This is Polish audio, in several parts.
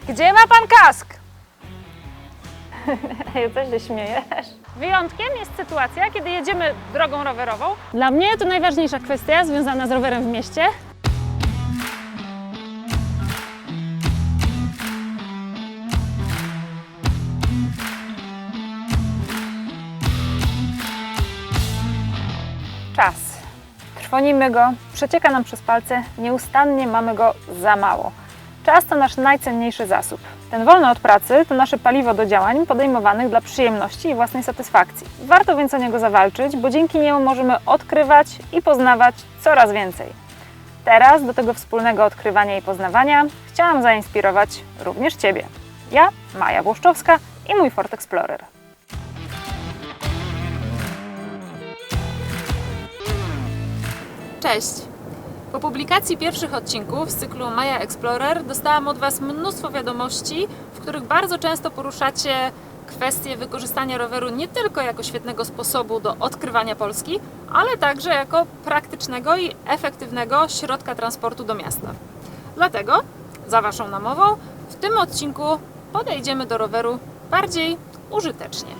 Gdzie ma pan kask? Coś się śmiejesz. Wyjątkiem jest sytuacja, kiedy jedziemy drogą rowerową. Dla mnie to najważniejsza kwestia związana z rowerem w mieście. Czas. Trwonimy go, przecieka nam przez palce, nieustannie mamy go za mało. Czas to nasz najcenniejszy zasób. Ten wolny od pracy to nasze paliwo do działań podejmowanych dla przyjemności i własnej satysfakcji. Warto więc o niego zawalczyć, bo dzięki niemu możemy odkrywać i poznawać coraz więcej. Teraz do tego wspólnego odkrywania i poznawania chciałam zainspirować również Ciebie. Ja, Maja Włoszczowska i mój Ford Explorer. Cześć! Po publikacji pierwszych odcinków z cyklu Maja Explorer dostałam od Was mnóstwo wiadomości, w których bardzo często poruszacie kwestię wykorzystania roweru nie tylko jako świetnego sposobu do odkrywania Polski, ale także jako praktycznego i efektywnego środka transportu do miasta. Dlatego, za Waszą namową, w tym odcinku podejdziemy do roweru bardziej użytecznie.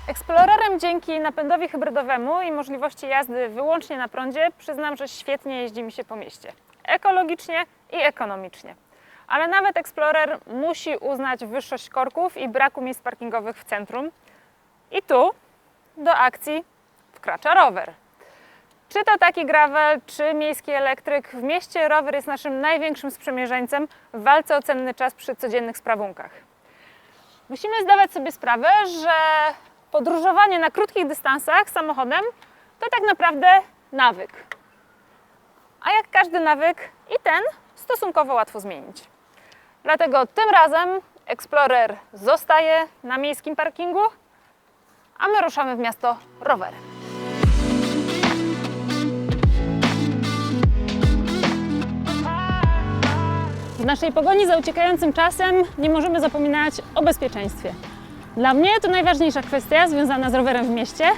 Explorerem dzięki napędowi hybrydowemu i możliwości jazdy wyłącznie na prądzie przyznam, że świetnie jeździ mi się po mieście. Ekologicznie i ekonomicznie. Ale nawet Explorer musi uznać wyższość korków i braku miejsc parkingowych w centrum. I tu do akcji wkracza rower. Czy to taki gravel, czy miejski elektryk, w mieście rower jest naszym największym sprzymierzeńcem w walce o cenny czas przy codziennych sprawunkach. Musimy zdawać sobie sprawę, że podróżowanie na krótkich dystansach samochodem to tak naprawdę nawyk. A jak każdy nawyk, i ten stosunkowo łatwo zmienić. Dlatego tym razem Explorer zostaje na miejskim parkingu, a my ruszamy w miasto rowerem. W naszej pogoni za uciekającym czasem nie możemy zapominać o bezpieczeństwie. Dla mnie to najważniejsza kwestia związana z rowerem w mieście,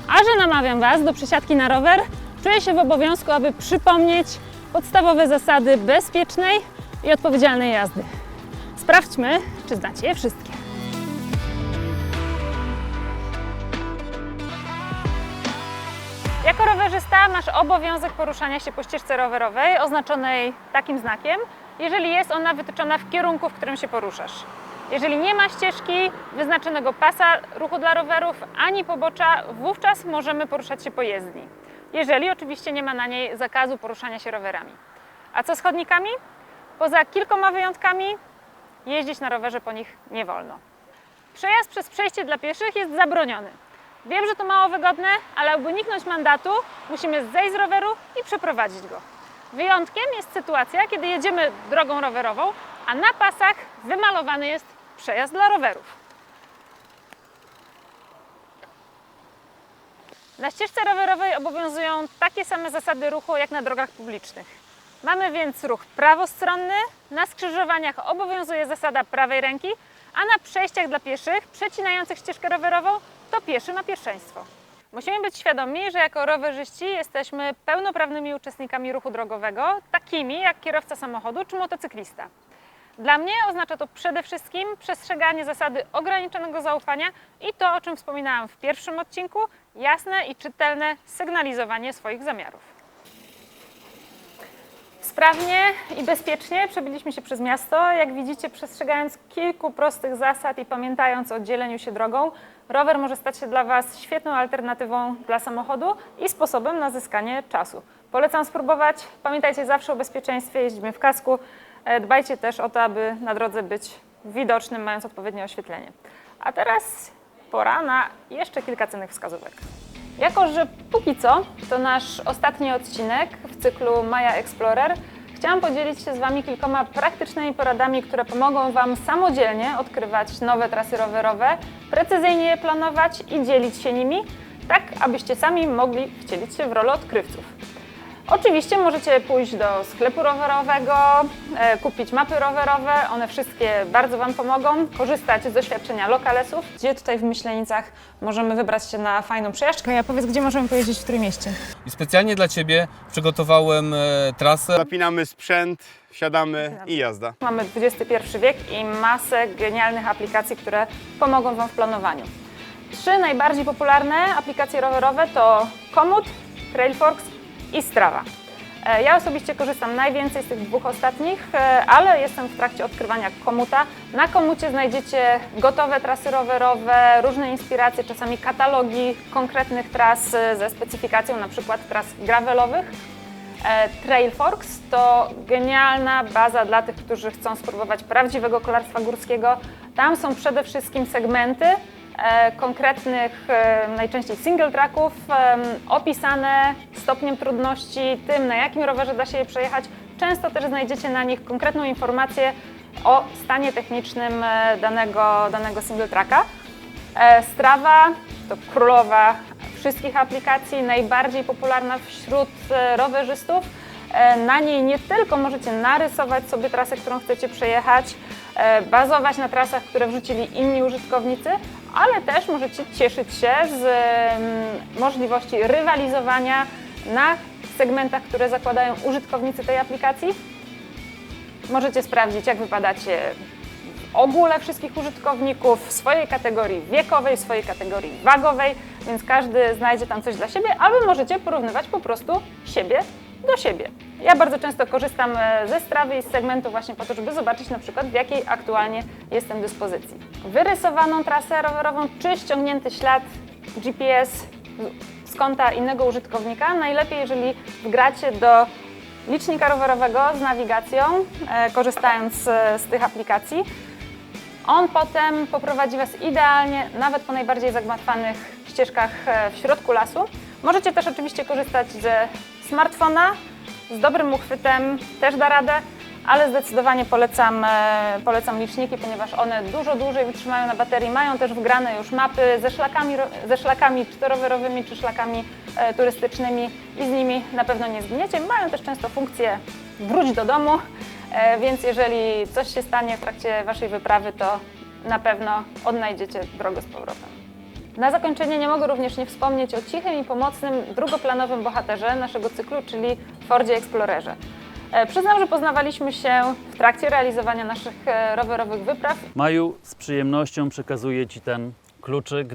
a że namawiam Was do przesiadki na rower, czuję się w obowiązku, aby przypomnieć podstawowe zasady bezpiecznej i odpowiedzialnej jazdy. Sprawdźmy, czy znacie je wszystkie. Jako rowerzysta masz obowiązek poruszania się po ścieżce rowerowej oznaczonej takim znakiem, jeżeli jest ona wytyczona w kierunku, w którym się poruszasz. Jeżeli nie ma ścieżki, wyznaczonego pasa ruchu dla rowerów, ani pobocza, wówczas możemy poruszać się po jezdni. Jeżeli oczywiście nie ma na niej zakazu poruszania się rowerami. A co z chodnikami? Poza kilkoma wyjątkami jeździć na rowerze po nich nie wolno. Przejazd przez przejście dla pieszych jest zabroniony. Wiem, że to mało wygodne, ale aby uniknąć mandatu, musimy zejść z roweru i przeprowadzić go. Wyjątkiem jest sytuacja, kiedy jedziemy drogą rowerową, a na pasach wymalowany jest przejazd dla rowerów. Na ścieżce rowerowej obowiązują takie same zasady ruchu jak na drogach publicznych. Mamy więc ruch prawostronny, na skrzyżowaniach obowiązuje zasada prawej ręki, a na przejściach dla pieszych przecinających ścieżkę rowerową to pieszy ma pierwszeństwo. Musimy być świadomi, że jako rowerzyści jesteśmy pełnoprawnymi uczestnikami ruchu drogowego, takimi jak kierowca samochodu czy motocyklista. Dla mnie oznacza to przede wszystkim przestrzeganie zasady ograniczonego zaufania i to, o czym wspominałam w pierwszym odcinku, jasne i czytelne sygnalizowanie swoich zamiarów. Sprawnie i bezpiecznie przebiliśmy się przez miasto, jak widzicie, przestrzegając kilku prostych zasad i pamiętając o dzieleniu się drogą. Rower może stać się dla Was świetną alternatywą dla samochodu i sposobem na zyskanie czasu. Polecam spróbować. Pamiętajcie zawsze o bezpieczeństwie, jeździmy w kasku. Dbajcie też o to, aby na drodze być widocznym, mając odpowiednie oświetlenie. A teraz pora na jeszcze kilka cennych wskazówek. Jako że póki co to nasz ostatni odcinek w cyklu Maja Explorer, chciałam podzielić się z Wami kilkoma praktycznymi poradami, które pomogą Wam samodzielnie odkrywać nowe trasy rowerowe, precyzyjnie je planować i dzielić się nimi, tak abyście sami mogli wcielić się w rolę odkrywców. Oczywiście możecie pójść do sklepu rowerowego, kupić mapy rowerowe, one wszystkie bardzo Wam pomogą, korzystać z doświadczenia lokalesów. Gdzie tutaj w Myślenicach możemy wybrać się na fajną przejażdżkę? Ja powiedz, gdzie możemy pojeździć w Trójmieście? I specjalnie dla Ciebie przygotowałem trasę. Zapinamy sprzęt, wsiadamy i jazda. Mamy XXI wiek i masę genialnych aplikacji, które pomogą Wam w planowaniu. 3 najbardziej popularne aplikacje rowerowe to Komoot, Trailforks i Strava. Ja osobiście korzystam najwięcej z tych 2 ostatnich, ale jestem w trakcie odkrywania Komoota. Na Komoocie znajdziecie gotowe trasy rowerowe, różne inspiracje, czasami katalogi konkretnych tras ze specyfikacją na przykład tras gravelowych. Trailforks to genialna baza dla tych, którzy chcą spróbować prawdziwego kolarstwa górskiego. Tam są przede wszystkim segmenty konkretnych, najczęściej single tracków, opisane stopniem trudności, tym na jakim rowerze da się je przejechać. Często też znajdziecie na nich konkretną informację o stanie technicznym danego single tracka. Strava to królowa wszystkich aplikacji, najbardziej popularna wśród rowerzystów. Na niej nie tylko możecie narysować sobie trasę, którą chcecie przejechać, bazować na trasach, które wrzucili inni użytkownicy, ale też możecie cieszyć się z możliwości rywalizowania na segmentach, które zakładają użytkownicy tej aplikacji. Możecie sprawdzić, jak wypadacie w ogóle wszystkich użytkowników, w swojej kategorii wiekowej, w swojej kategorii wagowej, więc każdy znajdzie tam coś dla siebie, albo możecie porównywać po prostu siebie do siebie. Ja bardzo często korzystam ze Strawy i z segmentu właśnie po to, żeby zobaczyć na przykład, w jakiej aktualnie jestem dyspozycji. Wyrysowaną trasę rowerową czy ściągnięty ślad GPS z konta innego użytkownika, najlepiej jeżeli wgracie do licznika rowerowego z nawigacją, korzystając z tych aplikacji. On potem poprowadzi Was idealnie, nawet po najbardziej zagmatwanych ścieżkach w środku lasu. Możecie też oczywiście korzystać ze smartfona, z dobrym uchwytem też da radę, ale zdecydowanie polecam liczniki, ponieważ one dużo dłużej wytrzymają na baterii, mają też wgrane już mapy ze szlakami czy to rowerowymi, czy szlakami turystycznymi i z nimi na pewno nie zginiecie. Mają też często funkcję wróć do domu, więc jeżeli coś się stanie w trakcie Waszej wyprawy, to na pewno odnajdziecie drogę z powrotem. Na zakończenie nie mogę również nie wspomnieć o cichym i pomocnym, drugoplanowym bohaterze naszego cyklu, czyli Fordzie Explorerze. Przyznam, że poznawaliśmy się w trakcie realizowania naszych rowerowych wypraw. Maju, z przyjemnością przekazuję Ci ten kluczyk.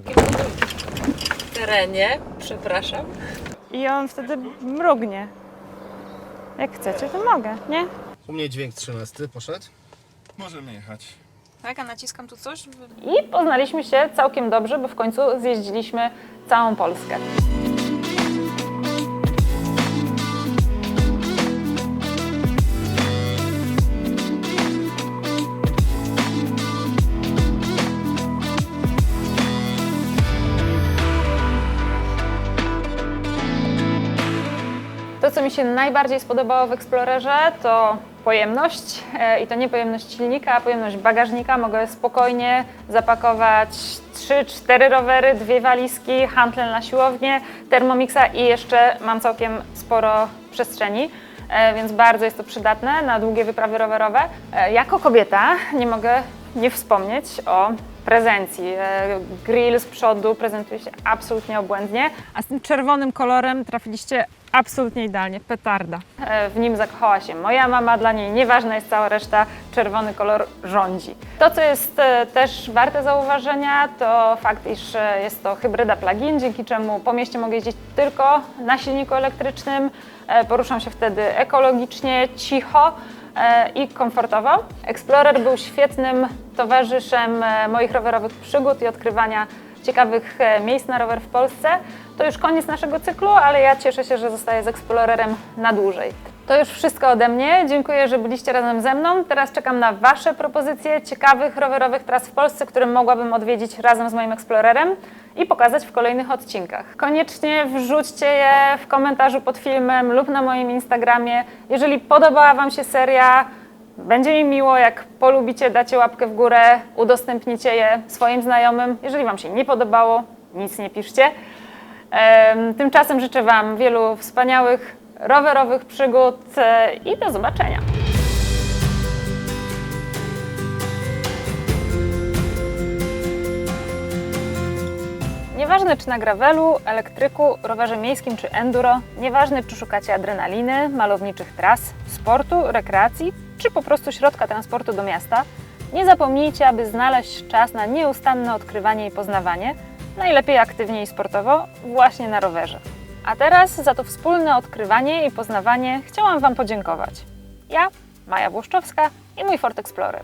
W terenie, przepraszam. I on wtedy mrugnie. Jak chcecie, to mogę, nie? U mnie dźwięk 13 poszedł. Możemy jechać. Tak, a naciskam tu coś? I poznaliśmy się całkiem dobrze, bo w końcu zjeździliśmy całą Polskę. To, co mi się najbardziej spodobało w Explorerze, to pojemność i to nie pojemność silnika, a pojemność bagażnika. Mogę spokojnie zapakować 3-4 rowery, 2 walizki, hantel na siłownię, Thermomixa i jeszcze mam całkiem sporo przestrzeni, więc bardzo jest to przydatne na długie wyprawy rowerowe. Jako kobieta nie mogę nie wspomnieć o prezencji. Grill z przodu prezentuje się absolutnie obłędnie, a z tym czerwonym kolorem trafiliście absolutnie idealnie, petarda. W nim zakochała się moja mama, dla niej nieważna jest cała reszta, czerwony kolor rządzi. To, co jest też warte zauważenia, to fakt, iż jest to hybryda plug-in, dzięki czemu po mieście mogę jeździć tylko na silniku elektrycznym, poruszam się wtedy ekologicznie, cicho i komfortowo. Explorer był świetnym towarzyszem moich rowerowych przygód i odkrywania ciekawych miejsc na rower w Polsce. To już koniec naszego cyklu, ale ja cieszę się, że zostaję z Explorerem na dłużej. To już wszystko ode mnie. Dziękuję, że byliście razem ze mną. Teraz czekam na Wasze propozycje ciekawych rowerowych tras w Polsce, które mogłabym odwiedzić razem z moim Explorerem i pokazać w kolejnych odcinkach. Koniecznie wrzućcie je w komentarzu pod filmem lub na moim Instagramie. Jeżeli podobała Wam się seria, będzie mi miło, jak polubicie, dacie łapkę w górę, udostępnicie je swoim znajomym. Jeżeli Wam się nie podobało, nic nie piszcie. Tymczasem życzę Wam wielu wspaniałych rowerowych przygód i do zobaczenia. Nieważne czy na gravelu, elektryku, rowerze miejskim czy enduro, nieważne czy szukacie adrenaliny, malowniczych tras, sportu, rekreacji czy po prostu środka transportu do miasta, nie zapomnijcie, aby znaleźć czas na nieustanne odkrywanie i poznawanie, najlepiej aktywnie i sportowo, właśnie na rowerze. A teraz za to wspólne odkrywanie i poznawanie chciałam Wam podziękować. Ja, Maja Włoszczowska i mój Ford Explorer.